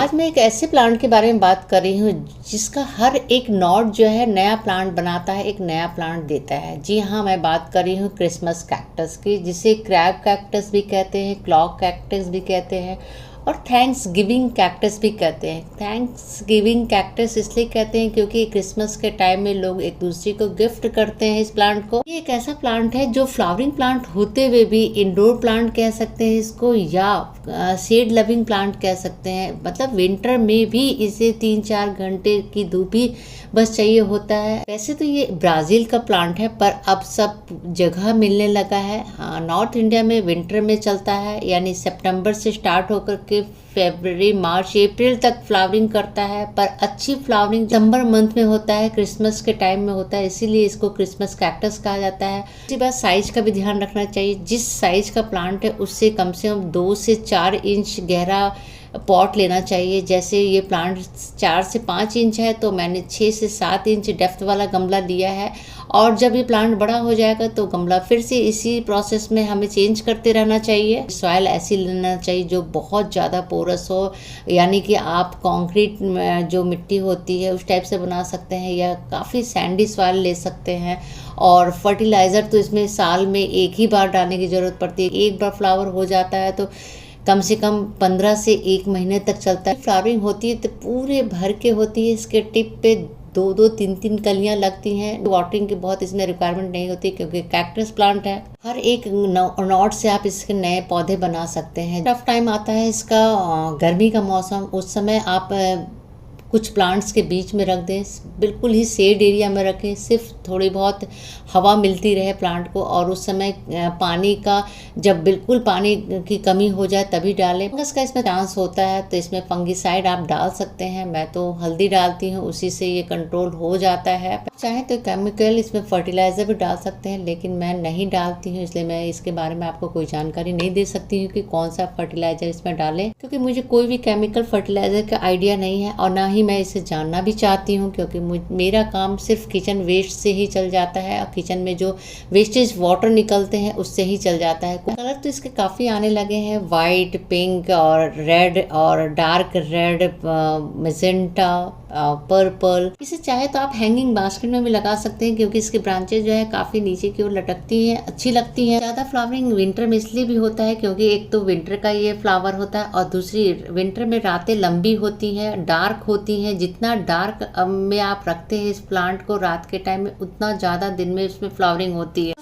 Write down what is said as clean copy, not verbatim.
आज मैं एक ऐसे प्लांट के बारे में बात कर रही हूँ जिसका हर एक नॉड जो है नया प्लांट बनाता है, एक नया प्लांट देता है। जी हाँ, मैं बात कर रही हूँ क्रिसमस कैक्टस की, जिसे क्रैब कैक्टस भी कहते हैं, क्लॉक कैक्टस भी कहते हैं और थैंक्स गिविंग कैक्टस भी कहते हैं। थैंक्स गिविंग कैक्टस इसलिए कहते हैं क्योंकि क्रिसमस के टाइम में लोग एक दूसरे को गिफ्ट करते हैं इस प्लांट को। ये एक ऐसा प्लांट है जो फ्लावरिंग प्लांट होते हुए भी इंडोर प्लांट कह सकते हैं इसको, या शेड लविंग प्लांट कह सकते हैं। मतलब विंटर में भी इसे 3-4 घंटे की धूप ही बस चाहिए होता है। वैसे तो ये ब्राज़ील का प्लांट है, पर अब सब जगह मिलने लगा है। हाँ, नॉर्थ इंडिया में विंटर में चलता है, यानी सितंबर से स्टार्ट होकर के फरवरी, मार्च, अप्रैल तक फ्लावरिंग करता है। पर अच्छी फ्लावरिंग दिसंबर मंथ में होता है, क्रिसमस के टाइम में होता है, इसीलिए इसको क्रिसमस कैक्टस कहा जाता है। इसी बात साइज का भी ध्यान रखना चाहिए। जिस साइज का प्लांट है उससे कम 2 से 4 इंच गहरा पॉट लेना चाहिए। जैसे ये प्लांट 4 से 5 इंच है तो मैंने 6 से 7 इंच डेप्थ वाला गमला लिया है। और जब ये प्लांट बड़ा हो जाएगा तो गमला फिर से इसी प्रोसेस में हमें चेंज करते रहना चाहिए। सॉइल ऐसी लेना चाहिए जो बहुत ज़्यादा पोरस हो, यानी कि आप कंक्रीट जो मिट्टी होती है उस टाइप से बना सकते हैं, या काफ़ी सैंडी सॉइल ले सकते हैं। और फर्टिलाइज़र तो इसमें साल में एक ही बार डालने की ज़रूरत पड़ती है। एक बार फ्लावर हो जाता है तो कम से कम 15 से 1 महीने तक चलता है। फ्लावरिंग होती है तो पूरे भर के होती है। इसके टिप पे 2-2, 3-3 कलियां लगती हैं। वाटरिंग की बहुत इसमें रिक्वायरमेंट नहीं होती क्योंकि कैक्टस प्लांट है। हर एक नॉट से आप इसके नए पौधे बना सकते हैं। टफ टाइम आता है इसका, गर्मी का मौसम, उस समय आप कुछ प्लांट्स के बीच में रख दें, बिल्कुल ही शेड एरिया में रखें, सिर्फ थोड़ी बहुत हवा मिलती रहे प्लांट को। और उस समय पानी का, जब बिल्कुल पानी की कमी हो जाए तभी डालें। फंगस का इसमें चांस होता है तो इसमें फंगिसाइड आप डाल सकते हैं। मैं तो हल्दी डालती हूँ, उसी से ये कंट्रोल हो जाता है। चाहे तो केमिकल इसमें फर्टिलाइज़र भी डाल सकते हैं, लेकिन मैं नहीं डालती हूँ, इसलिए मैं इसके बारे में आपको कोई जानकारी नहीं दे सकती हूँ कि कौन सा फर्टिलाइज़र इसमें डालें, क्योंकि मुझे कोई भी केमिकल फर्टिलाइज़र का आइडिया नहीं है और ना ही मैं इसे जानना भी चाहती हूँ, क्योंकि मेरा काम सिर्फ किचन वेस्ट से ही चल जाता है और किचन में जो वेस्टेज वाटर निकलते हैं उससे ही चल जाता है। कलर तो इसके काफ़ी आने लगे हैं, वाइट, पिंक और रेड और डार्क रेड, मैजेंटा, पर्पल। इसे चाहे तो आप हैंगिंग बास्केट में भी लगा सकते हैं, क्योंकि इसकी ब्रांचेज जो है काफ़ी नीचे की ओर लटकती हैं, अच्छी लगती हैं। ज़्यादा फ्लावरिंग विंटर में इसलिए भी होता है क्योंकि एक तो विंटर का ये फ्लावर होता है और दूसरी विंटर में रातें लंबी होती हैं, डार्क होती हैं। जितना डार्क में आप रखते हैं इस प्लांट को रात के टाइम में, उतना ज़्यादा दिन में इसमें फ्लावरिंग होती है।